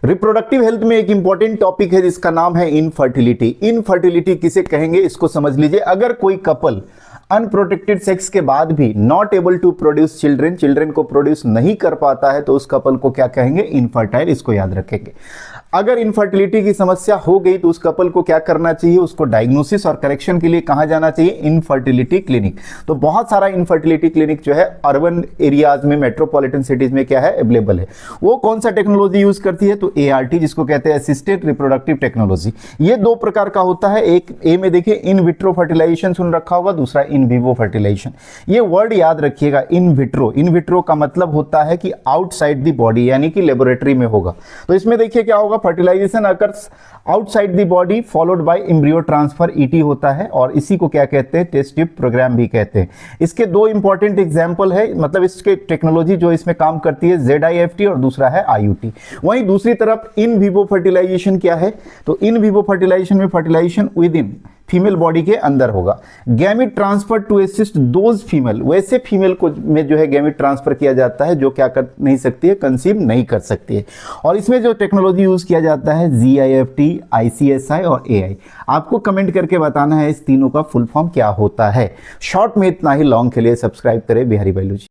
Reproductive health में एक important topic है जिसका नाम है इनफर्टिलिटी। इनफर्टिलिटी किसे कहेंगे इसको समझ लीजिए। अगर कोई कपल अनप्रोटेक्टेड सेक्स के बाद भी not able to produce children, children को प्रोड्यूस नहीं कर पाता है तो उस कपल को क्या कहेंगे? इनफर्टाइल। इसको याद रखेंगे। अगर इनफर्टिलिटी की समस्या हो गई तो उस कपल को क्या करना चाहिए? उसको डायग्नोसिस और करेक्शन के लिए कहां जाना चाहिए? Infertility clinic. तो बहुत सारा इनफर्टिलिटी क्लिनिक जो है अर्बन एरियाज में, मेट्रोपॉलिटन सिटीज में क्या है? अवेलेबल है। वो कौन सा टेक्नोलॉजी यूज करती है? तो ART, जिसको कहते हैं असिस्टेड रिप्रोडक्टिव टेक्नोलॉजी। ये दो प्रकार का होता है। एक ए में देखिए इन विट्रो फर्टिलाइजेशन सुन रखा होगा, दूसरा इन विवो फर्टिलाइजेशन। ये वर्ड याद रखिएगा, इन विट्रो। इन विट्रो का मतलब होता है कि आउटसाइड द बॉडी, यानी कि लेबोरेटरी में होगा। तो इसमें देखिए क्या होगा? Fertilization occurs outside the body followed by embryo transfer, ET होता है, और इसी को क्या कहते हैं? टेस्ट ट्यूब प्रोग्राम भी कहते हैं। इसके दो इंपॉर्टेंट एग्जांपल है, मतलब इसके टेक्नोलॉजी जो इसमें काम करती है, ZIFT और दूसरा है IUT। वहीं दूसरी तरफ इन विवो फर्टिलाइजेशन क्या है? तो इन विवो फर्टिलाइजेशन में fertilization within female body के अंदर होगा। Gamete transfer to assist those female, वैसे फीमेल को में जो है गैमिट ट्रांसफर किया जाता है जो क्या कर नहीं सकती है? कंसीव नहीं कर सकती है। और इसमें जो टेक्नोलॉजी यूज किया जाता है GIFT, ICSI और AI। आपको कमेंट करके बताना है इस तीनों का फुल फॉर्म क्या होता है। शॉर्ट में इतना ही, लॉन्ग के लिए सब्सक्राइब करें बिहारी बायोलॉजी।